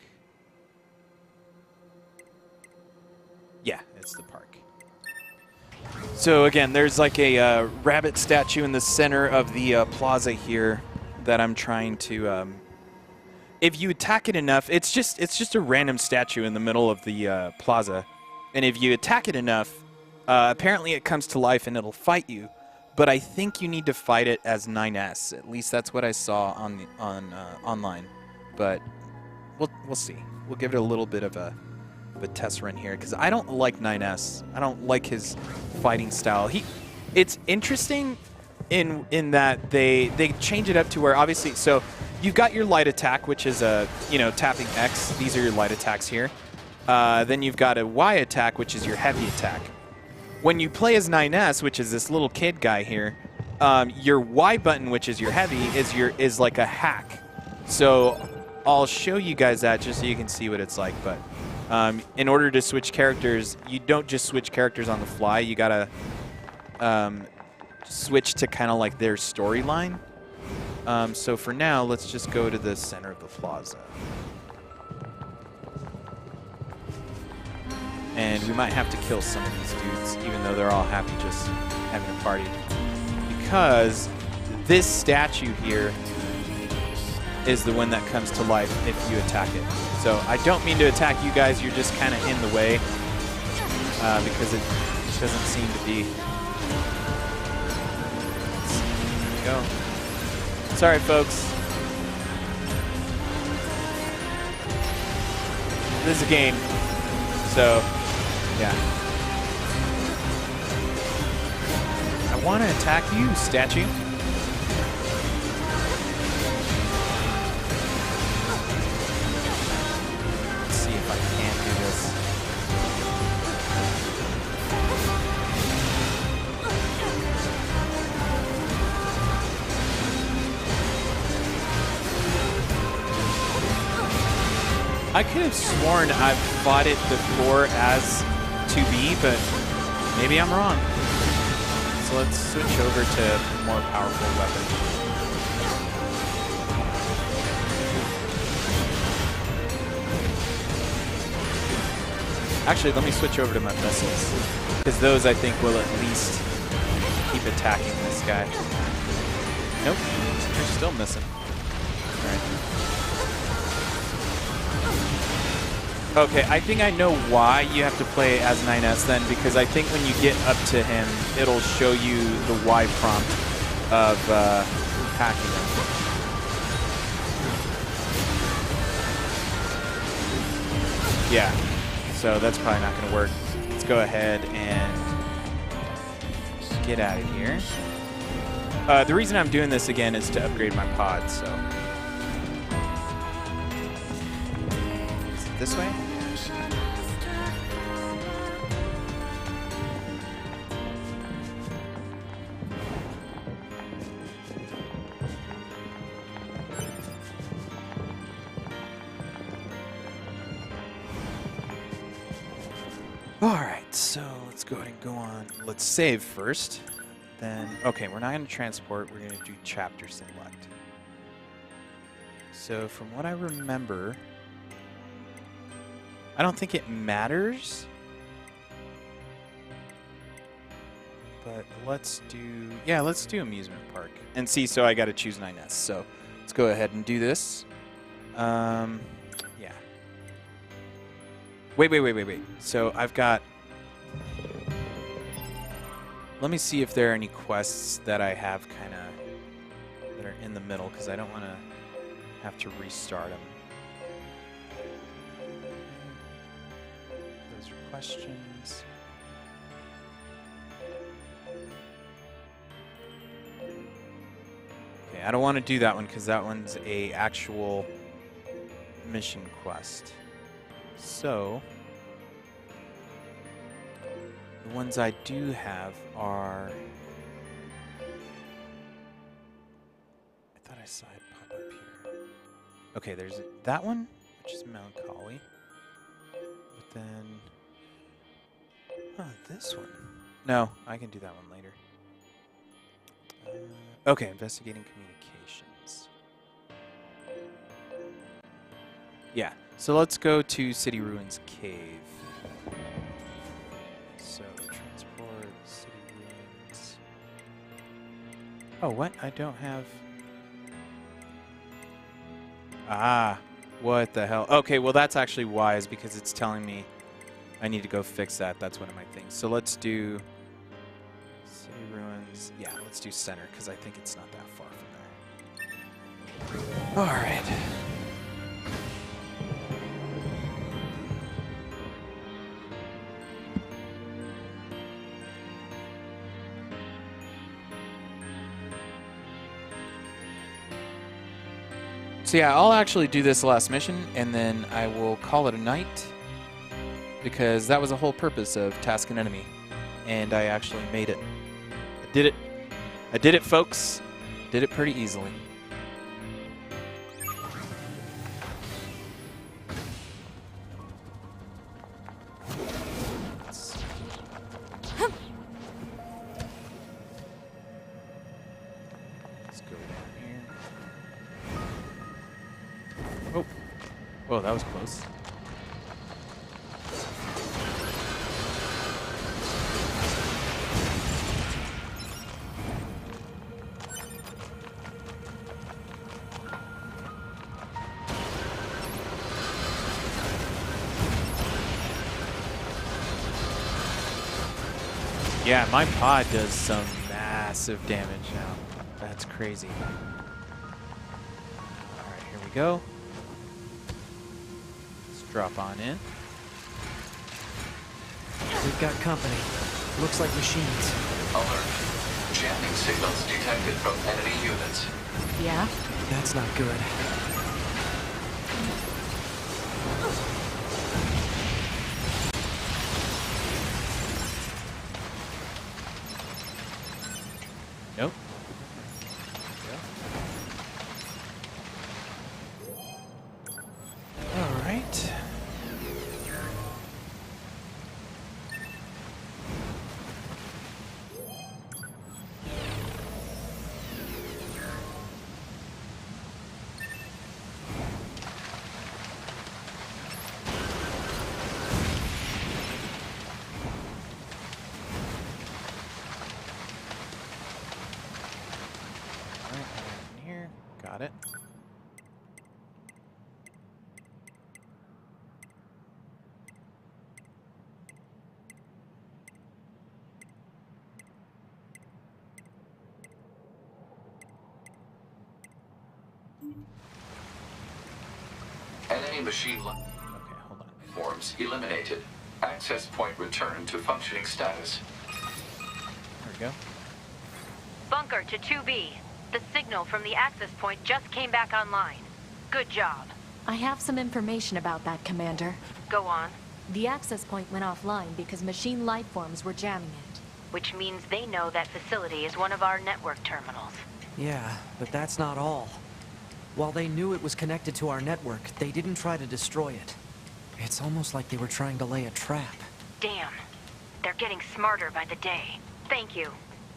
Yeah, it's the park. So again, there's like a rabbit statue in the center of the plaza here that I'm trying to. If you attack it enough, it's just a random statue in the middle of the plaza, and if you attack it enough, apparently it comes to life and it'll fight you. But I think you need to fight it as 9S. At least that's what I saw on the online. But we'll see. We'll give it a little bit of a test run here because I don't like 9S. I don't like his fighting style. It's interesting in that they change it up to where obviously so you've got your light attack, which is tapping X. These are your light attacks here. Then you've got a Y attack, which is your heavy attack. When you play as 9S, which is this little kid guy here, your Y button, which is your heavy, is like a hack. So I'll show you guys that just so you can see what it's like. But in order to switch characters, you don't just switch characters on the fly. You gotta switch to kind of like their storyline. So for now, let's just go to the center of the plaza. And we might have to kill some of these dudes, even though they're all happy just having a party. Because this statue here is the one that comes to life if you attack it. So I don't mean to attack you guys, you're just kind of in the way. Because it doesn't seem to be. There we go. Sorry, folks. This is a game. So, yeah. I want to attack you, statue. Let's see if I can do this. I could have sworn I've fought it before as 2B, but maybe I'm wrong. So let's switch over to a more powerful weapon. Actually, let me switch over to my missiles, because those I think will at least keep attacking this guy. Nope, you're still missing. All right. Okay, I think I know why you have to play as 9S then, because I think when you get up to him, it'll show you the Y prompt of hacking him. Yeah, so that's probably not going to work. Let's go ahead and get out of here. The reason I'm doing this again is to upgrade my pod, so. Is it this way? Alright, so let's go ahead and go on. Let's save first. Then, okay, we're not going to transport. We're going to do chapter select. So from what I remember, I don't think it matters. But let's do, yeah, let's do amusement park. And see, so I got to choose 9S. So let's go ahead and do this. Yeah. Wait. So I've got, let me see if there are any quests that I have kind of, that are in the middle, because I don't want to have to restart them. Those are questions. I don't want to do that one because that one's a actual mission quest. So the ones I do have are... I thought I saw it pop up here. Okay, there's that one, which is melancholy. But then... oh, this one. No, I can do that one later. Okay, investigating communications. Yeah, so let's go to City Ruins Cave. So, transport, City Ruins. Oh, what? I don't have... ah, what the hell? Okay, well that's actually wise because it's telling me I need to go fix that. That's one of my things. So let's do City Ruins. Yeah, let's do center because I think it's not that far from there. All right. So yeah, I'll actually do this last mission and then I will call it a night because that was the whole purpose of Task an Enemy. And I actually made it. I did it. I did it, folks. Did it pretty easily. Let's go down here. Oh. Whoa, that was close. Yeah, my pod does some massive damage now. That's crazy. Alright, here we go. Let's drop on in. We've got company. Looks like machines. Alert. Jamming signals detected from enemy units. Yeah? That's not good. Nope. All right. Here, got it. Enemy machine Okay, hold on. forms eliminated. Access point returned to functioning status. There we go. Bunker to 2B. The signal from the access point just came back online. Good job. I have some information about that, Commander. Go on. The access point went offline because machine life forms were jamming it. Which means they know that facility is one of our network terminals. Yeah, but that's not all. While they knew it was connected to our network, they didn't try to destroy it. It's almost like they were trying to lay a trap. Damn. They're getting smarter by the day. Thank you.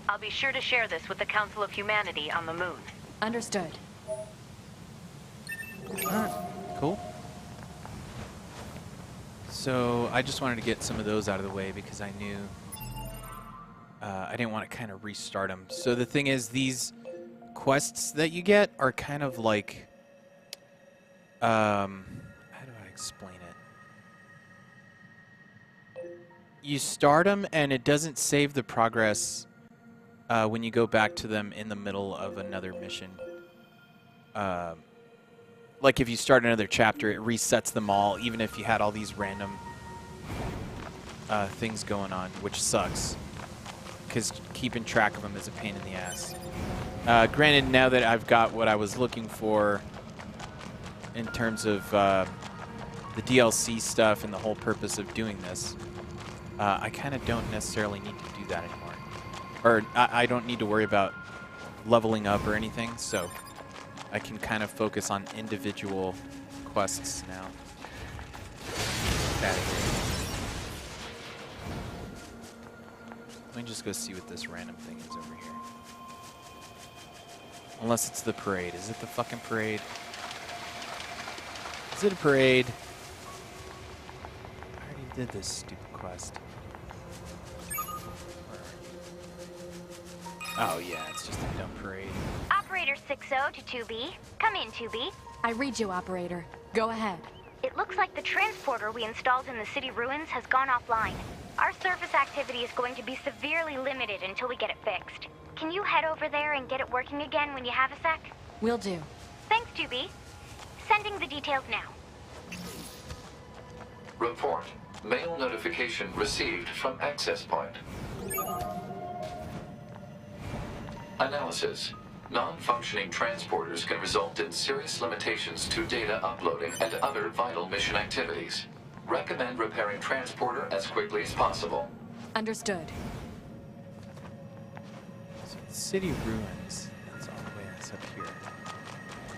I'll be sure to share this with the Council of Humanity on the Moon. Understood. Alright, cool. So I just wanted to get some of those out of the way because I knew I didn't want to kind of restart them. So the thing is, these quests that you get are kind of like, how do I explain it? You start them and it doesn't save the progress when you go back to them in the middle of another mission. Like if you start another chapter, it resets them all, even if you had all these random things going on, which sucks. because keeping track of them is a pain in the ass. Granted, now that I've got what I was looking for in terms of the DLC stuff and the whole purpose of doing this, I kind of don't necessarily need to do that anymore. Or I don't need to worry about leveling up or anything, so I can kind of focus on individual quests now. Out of here. Let me just go see what this random thing is over here. Unless it's the parade. Is it the fucking parade? Is it a parade? I already did this stupid quest. Oh yeah, it's just a dumb parade. Operator 60 to 2B. Come in, 2B. I read you, operator. Go ahead. It looks like the transporter we installed in the city ruins has gone offline. Our surface activity is going to be severely limited until we get it fixed. Can you head over there and get it working again when you have a sec? Will do. Thanks, 2B. Sending the details now. Report. Mail notification received from access point. Analysis. Non-functioning transporters can result in serious limitations to data uploading and other vital mission activities. Recommend repairing transporter as quickly as possible. Understood. So the city ruins. That's all the way that's up here.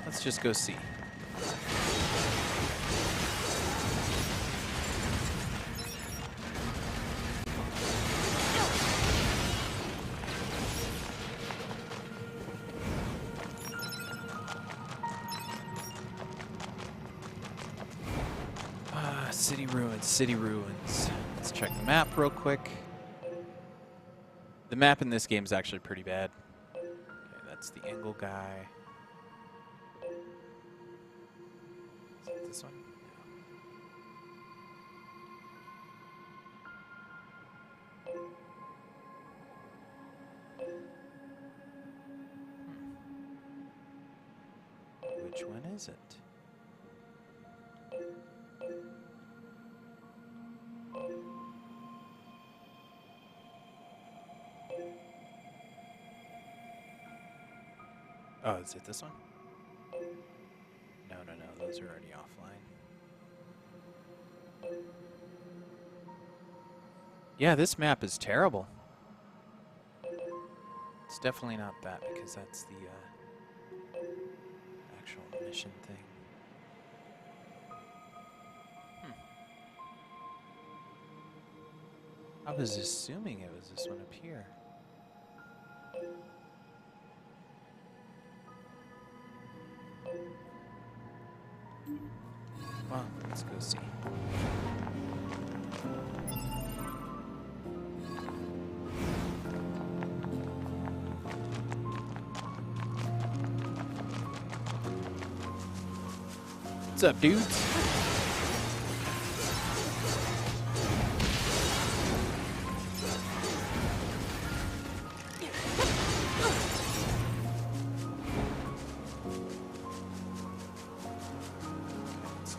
Let's just go see. City ruins, city ruins. Let's check the map real quick. The map in this game is actually pretty bad. Okay, that's the angle guy. Is it this one? Yeah. Which one is it? Oh, is it this one? No, those are already offline. Yeah, this map is terrible. It's definitely not that, because that's the actual mission thing. I was assuming it was this one up here. Well, let's go see. What's up, dudes?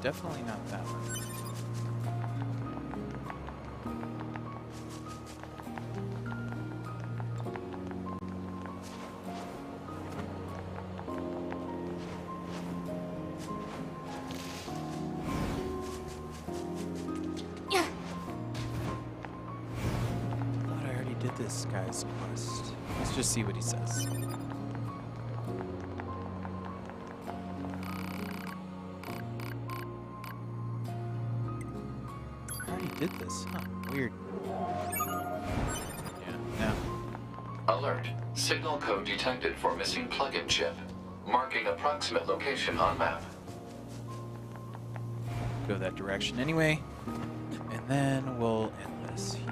Definitely not that one. Yeah. I thought I already did this guy's quest. Let's just see what he says. Did this? Huh, weird. Yeah, no. Alert. Signal code detected for missing plug-in chip. Marking approximate location on map. Go that direction anyway. And then we'll end this here.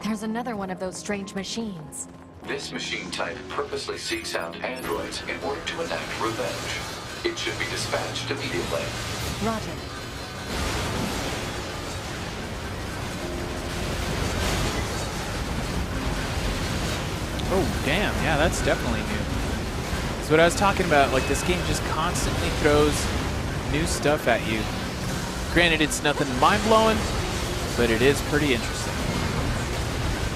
There's another one of those strange machines. This machine type purposely seeks out androids in order to enact revenge. It should be dispatched immediately. Roger. Oh, damn. Yeah, that's definitely new. That's what I was talking about. Like, this game just constantly throws new stuff at you. Granted, it's nothing mind-blowing, but it is pretty interesting.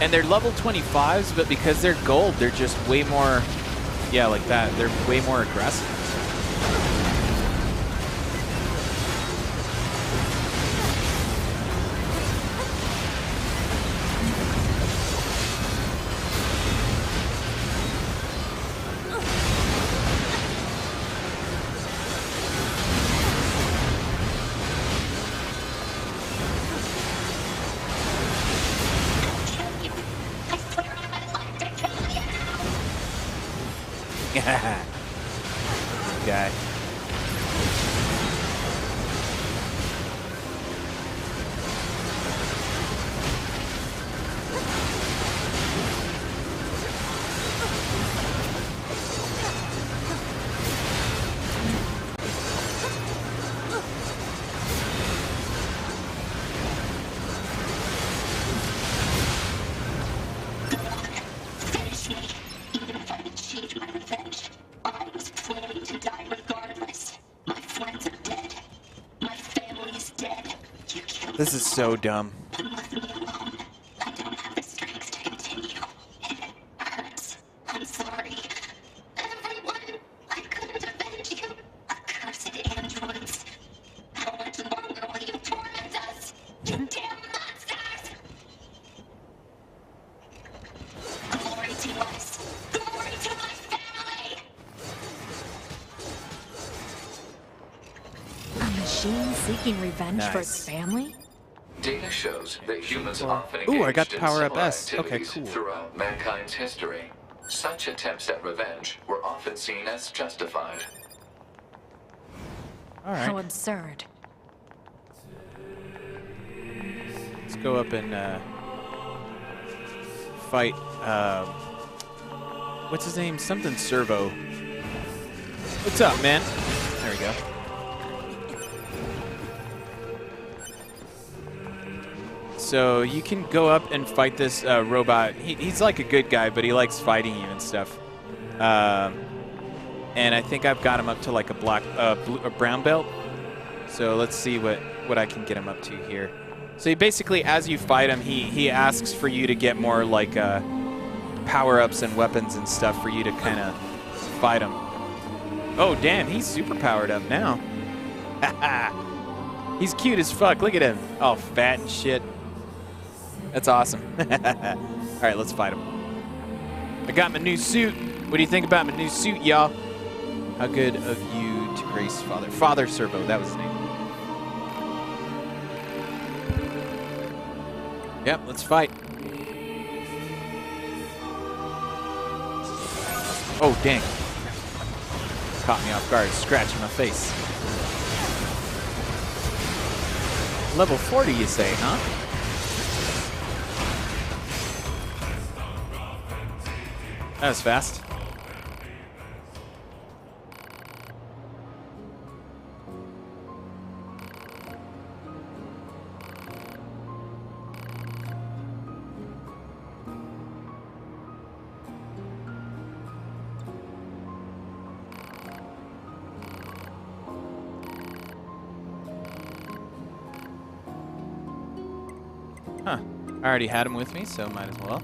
And they're level 25s, but because they're gold, they're just way more, yeah, like that. They're way more aggressive. Guy. Finish me. Even if I've achieved my revenge, I was planning to die regardless. My friends are dead. My family's dead. You killed This is so dumb. and left me alone. I don't have the strength to continue. It hurts. I'm sorry. Everyone, I couldn't avenge you. Accursed androids. How much longer will you torment us? You damn monsters! Glory to us! Glory to my family! A machine seeking revenge for its Nice. family? Data shows that humans often Ooh, I got engaged in power up similar S. Okay, activities cool. throughout mankind's history. Such attempts at revenge were often seen as justified. All How right, absurd. let's go up and fight. What's his name? Something Servo. What's up, man? There we go. So you can go up and fight this robot. He's like a good guy, but he likes fighting you and stuff. And I think I've got him up to like a brown belt. So let's see what I can get him up to here. So basically, as you fight him, he asks for you to get more like power-ups and weapons and stuff for you to kind of fight him. Oh, damn, he's super powered up now. He's cute as fuck. Look at him. All fat and shit. That's awesome. All right, let's fight him. I got my new suit. What do you think about my new suit, y'all? How good of you to grace Father. Father Servo, that was his name. Yep, let's fight. Oh, dang. Caught me off guard, scratching my face. Level 40, you say, huh? That was fast. Huh. I already had him with me, so might as well.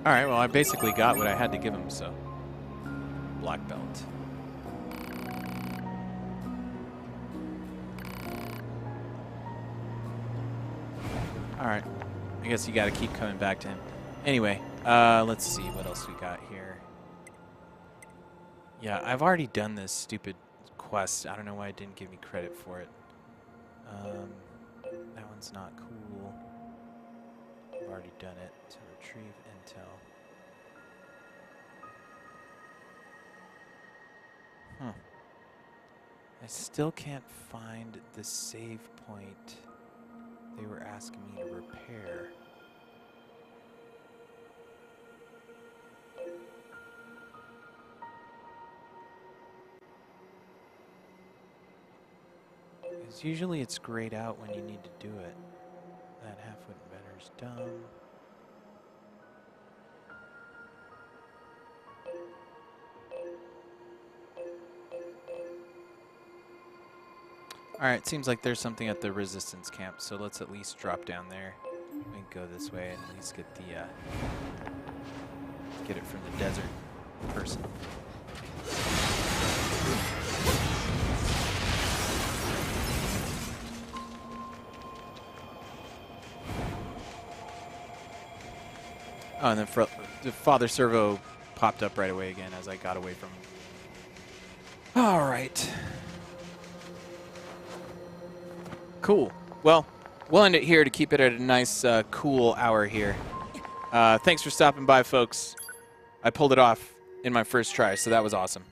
Alright, well, I basically got what I had to give him, so. Black belt. Alright. I guess you gotta keep coming back to him. Anyway, let's see what else we got here. Yeah, I've already done this stupid quest. I don't know why it didn't give me credit for it. That one's not cool. I've already done it. To retrieve intel. Huh. I still can't find the save point they were asking me to repair. Because usually it's grayed out when you need to do it. That half went better Server's dumb. Alright, seems like there's something at the resistance camp, so let's at least drop down there and go this way and at least get the get it from the desert person. Oh, and then the Father Servo popped up right away again as I got away from him. All right. Cool. Well, we'll end it here to keep it at a nice, cool hour here. Thanks for stopping by, folks. I pulled it off in my first try, so that was awesome.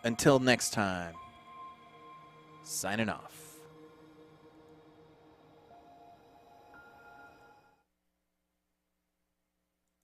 Until next time, signing off.